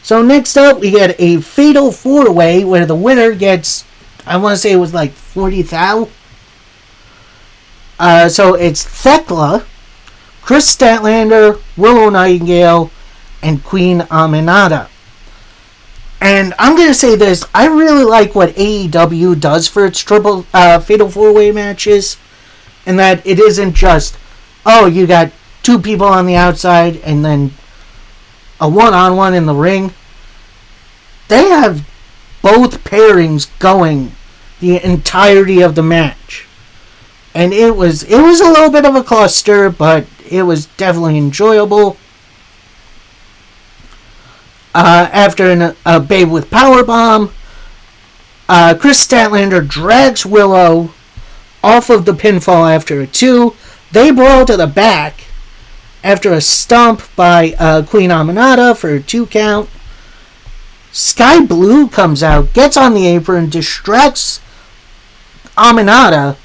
So next up, we get a fatal 4-way where the winner gets, I want to say it was like 40,000. So it's Thekla, Chris Statlander, Willow Nightingale, and Queen Aminata. And I'm going to say this, I really like what AEW does for its fatal 4-way matches. And that it isn't just, oh, you got two people on the outside and then a one-on-one in the ring. They have both pairings going the entirety of the match. And it was a little bit of a cluster, but it was definitely enjoyable. After a Babe with Powerbomb, Chris Statlander drags Willow off of the pinfall after a 2. They brawl to the back after a stomp by Queen Aminata for a 2 count. Sky Blue comes out, gets on the apron, distracts Aminata,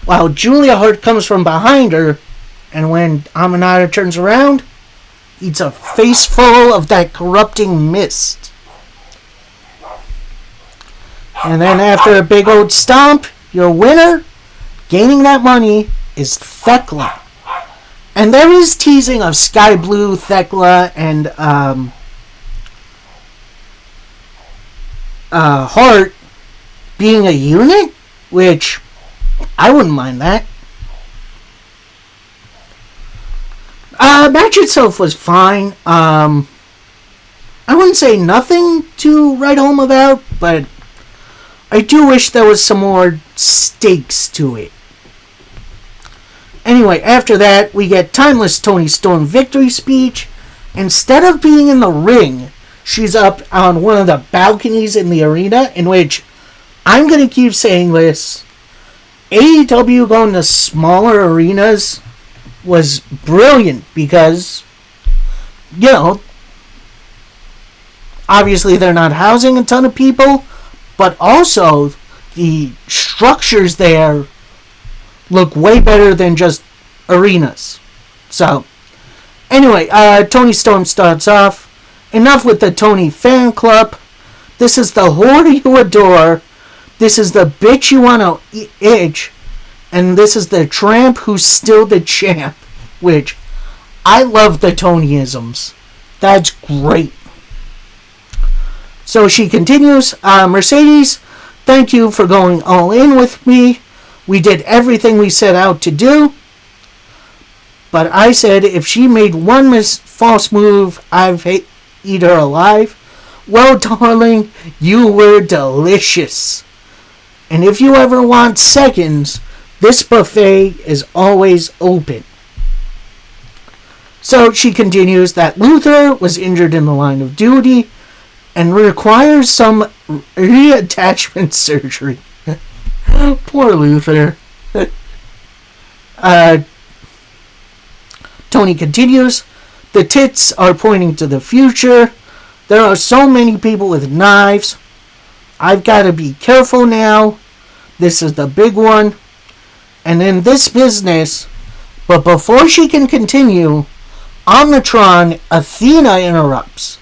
while Julia Hart comes from behind her, and when Aminata turns around, eats a face full of that corrupting mist. And then after a big old stomp, your winner, gaining that money, is Thekla. And there is teasing of Sky Blue, Thekla, and Hart being a unit, which I wouldn't mind that. Match itself was fine. I wouldn't say nothing to write home about, but I do wish there was some more stakes to it. Anyway, after that, we get Timeless Toni Storm victory speech. Instead of being in the ring, she's up on one of the balconies in the arena, in which, I'm going to keep saying this, AEW going to smaller arenas was brilliant because, you know, obviously they're not housing a ton of people, but also the structures there look way better than just arenas. So, anyway, Toni Storm starts off. Enough with the Toni fan club. This is the whore you adore. This is the bitch you want to itch. And this is the tramp who's still the champ. Which, I love the Tonyisms. That's great. So she continues, Mercedes, thank you for going all in with me. We did everything we set out to do. But I said if she made one false move, I'd eat her alive. Well, darling, you were delicious. And if you ever want seconds, this buffet is always open. So she continues that Luther was injured in the line of duty and requires some reattachment surgery. Poor Luther. Tony continues, the tits are pointing to the future. There are so many people with knives. I've got to be careful now. This is the big one. And in this business, but before she can continue, Omnitron Athena interrupts,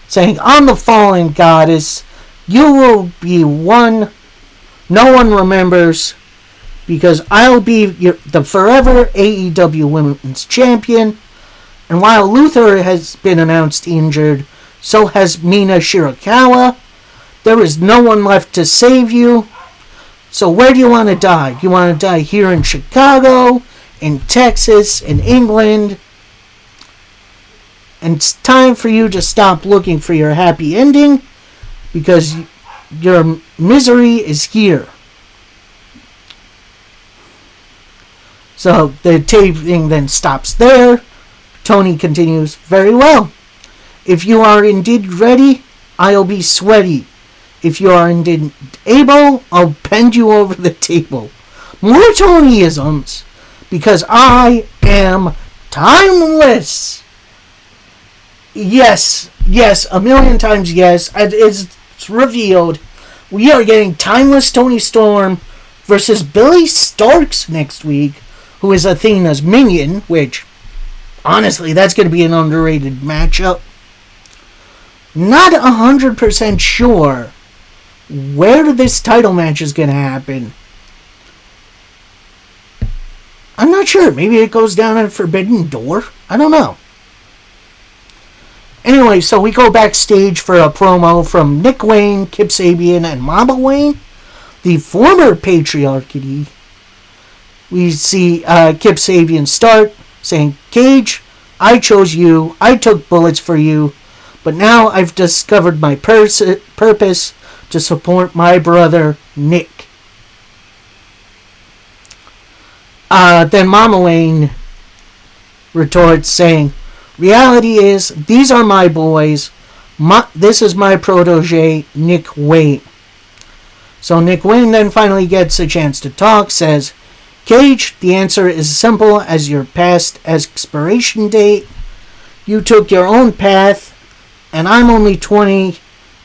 saying, I'm the fallen goddess. You will be one no one remembers, because I'll be the forever AEW Women's Champion. And while Luther has been announced injured, so has Mina Shirakawa. There is no one left to save you. So where do you want to die? Do you want to die here in Chicago, in Texas, in England? And it's time for you to stop looking for your happy ending, because your misery is here. So the taping then stops there. Tony continues, very well. If you are indeed ready, I'll be sweaty. If you are indeed able, I'll bend you over the table. More Tonyisms, because I am timeless. Yes, a million times yes. It's revealed. We are getting timeless Tony Storm versus Billy Starks next week, who is Athena's minion, which, honestly, that's going to be an underrated matchup. Not 100% sure where this title match is going to happen. I'm not sure. Maybe it goes down at Forbidden Door? I don't know. Anyway, so we go backstage for a promo from Nick Wayne, Kip Sabian, and Mama Wayne, the former Patriarchy. We see Kip Sabian start saying, Cage, I chose you, I took bullets for you, but now I've discovered my purpose to support my brother, Nick. Then Mama Wayne retorts saying, reality is, these are my boys. This is my protege, Nick Wayne. So Nick Wayne then finally gets a chance to talk, says, Cage, the answer is simple as your past expiration date. You took your own path, and I'm only 20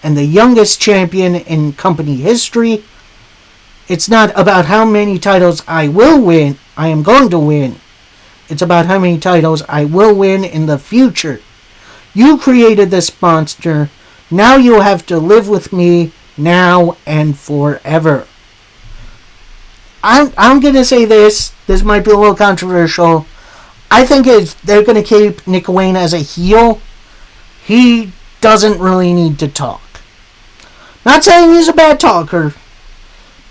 and the youngest champion in company history. It's not about how many titles I will win, I am going to win. It's about how many titles I will win in the future. You created this monster. Now you have to live with me now and forever. I'm going to say this. This might be a little controversial. I think they're going to keep Nick Wayne as a heel. He doesn't really need to talk. Not saying he's a bad talker,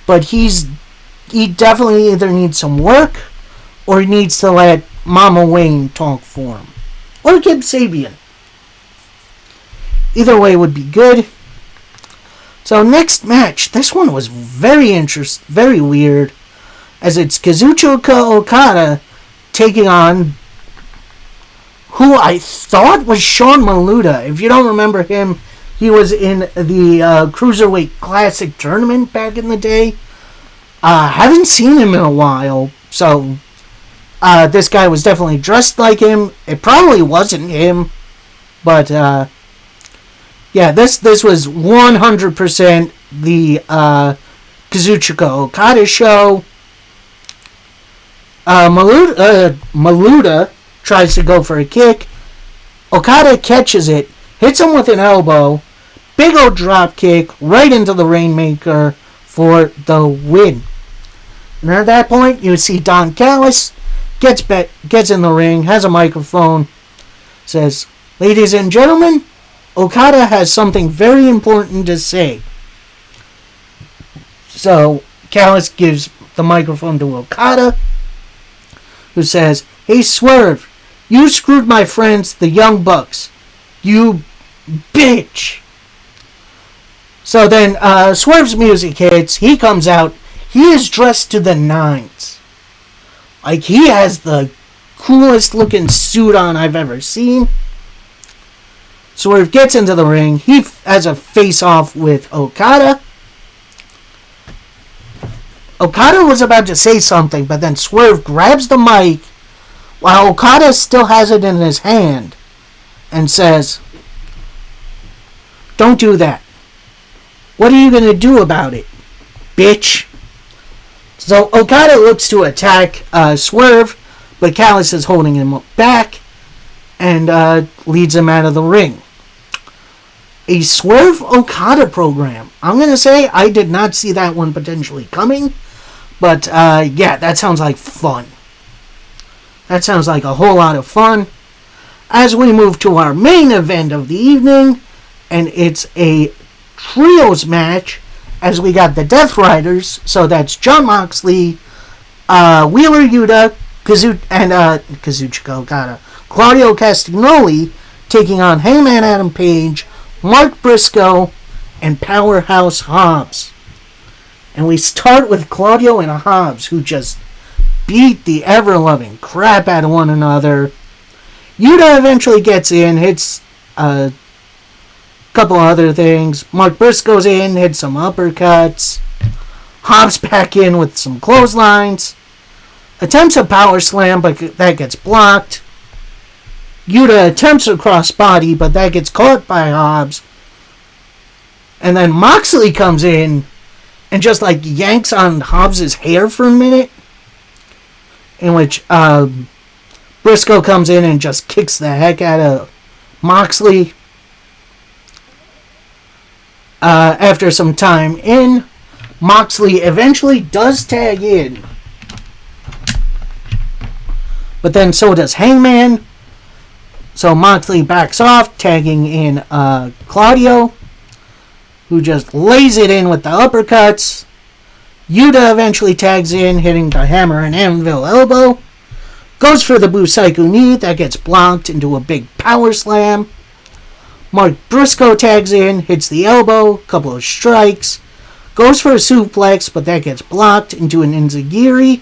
but he definitely either needs some work or he needs to let Mama Wayne talk for him. Or Kip Sabian. Either way would be good. So next match, this one was very interesting, very weird, as it's Kazuchika Okada taking on who I thought was Sean Maluda. If you don't remember him, he was in the Cruiserweight Classic tournament back in the day. Haven't seen him in a while, so this guy was definitely dressed like him. It probably wasn't him, but yeah, this was 100% the Kazuchika Okada show. Maluda tries to go for a kick. Okada catches it, hits him with an elbow, big old drop kick right into the Rainmaker for the win. And at that point, you see Don Callis gets in the ring, has a microphone, says, ladies and gentlemen, Okada has something very important to say. So Callis gives the microphone to Okada, who says, hey Swerve, you screwed my friends, the Young Bucks. You bitch. So then Swerve's music hits. He comes out. He is dressed to the nines. Like, he has the coolest looking suit on I've ever seen. Swerve gets into the ring. He has a face-off with Okada. Okada was about to say something, but then Swerve grabs the mic while Okada still has it in his hand and says, "Don't do that. What are you going to do about it, bitch?" So Okada looks to attack Swerve, but Callis is holding him back and leads him out of the ring. A Swerve Okada program. I'm going to say I did not see that one potentially coming, but yeah, that sounds like fun. That sounds like a whole lot of fun. As we move to our main event of the evening, and it's a trios match, as we got the Death Riders, so that's Jon Moxley, Wheeler Yuta, Kazuchika Okada, Claudio Castagnoli, taking on Hangman Adam Page, Mark Briscoe, and Powerhouse Hobbs. And we start with Claudio and Hobbs, who just beat the ever-loving crap out of one another. Yuta eventually gets in, hits a couple other things. Mark Briscoe's in, hits some uppercuts. Hobbs back in with some clotheslines. Attempts a power slam, but that gets blocked. Yuta attempts a crossbody, but that gets caught by Hobbs. And then Moxley comes in and just like yanks on Hobbs' hair for a minute. In which Briscoe comes in and just kicks the heck out of Moxley. After some time in, Moxley eventually does tag in. But then so does Hangman. So Moxley backs off, tagging in Claudio, who just lays it in with the uppercuts. Yuta eventually tags in, hitting the hammer and anvil elbow. Goes for the Busaiku knee, that gets blocked into a big power slam. Mark Briscoe tags in, hits the elbow, couple of strikes. Goes for a suplex, but that gets blocked into an enziguri.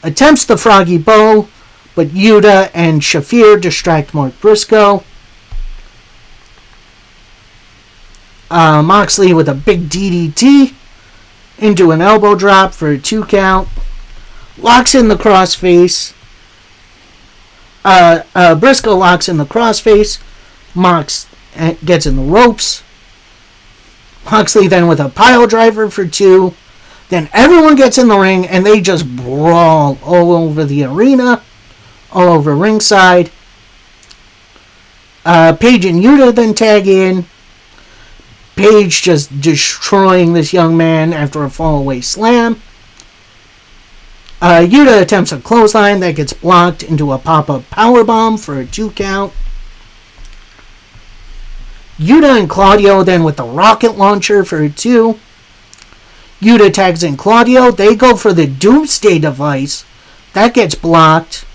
Attempts the froggy bow, but Yuta and Shafir distract Mark Briscoe. Moxley with a big DDT into an elbow drop for a 2 count. Locks in the crossface. Briscoe locks in the crossface. Mox gets in the ropes. Moxley then with a pile driver for 2. Then everyone gets in the ring and they just brawl all over the arena, all over ringside. Page and Yuta then tag in. Page just destroying this young man after a fallaway slam. Yuta attempts a clothesline that gets blocked into a pop-up powerbomb for a 2 count. Yuta and Claudio then with the rocket launcher for a 2. Yuta tags in Claudio. They go for the Doomsday device. That gets blocked.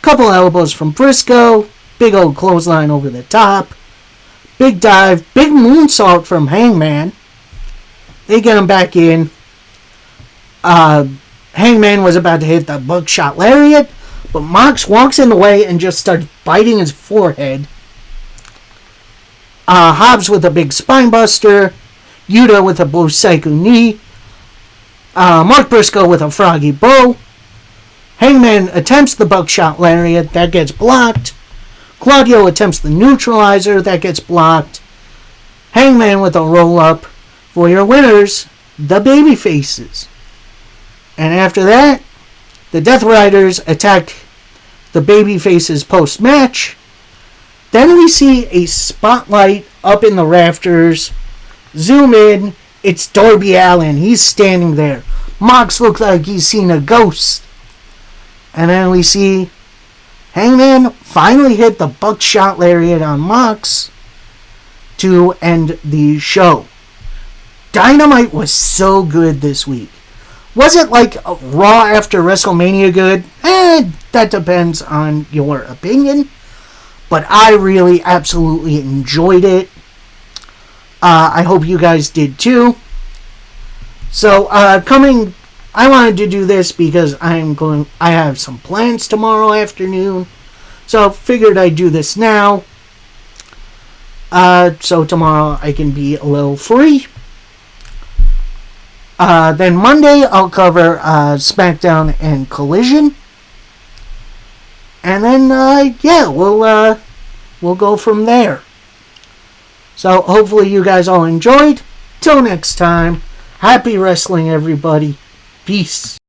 Couple elbows from Briscoe. Big old clothesline over the top. Big dive. Big moonsault from Hangman. They get him back in. Hangman was about to hit the buckshot lariat, but Mox walks in the way and just starts biting his forehead. Hobbs with a big spinebuster. Yuta with a Busaiku knee. Mark Briscoe with a froggy bow. Hangman attempts the buckshot lariat. That gets blocked. Claudio attempts the neutralizer. That gets blocked. Hangman with a roll-up. For your winners, the Babyfaces. And after that, the Death Riders attack the Babyfaces post-match. Then we see a spotlight up in the rafters. Zoom in. It's Darby Allin. He's standing there. Mox looks like he's seen a ghost. And then we see Hangman finally hit the buckshot lariat on Mox to end the show. Dynamite was so good this week. Was it like Raw after WrestleMania good? That depends on your opinion. But I really absolutely enjoyed it. I hope you guys did too. So, I wanted to do this because I have some plans tomorrow afternoon. So, figured I'd do this now. So tomorrow I can be a little free. Then Monday I'll cover SmackDown and Collision. And then, we'll go from there. So hopefully you guys all enjoyed. Till next time, happy wrestling, everybody. Peace.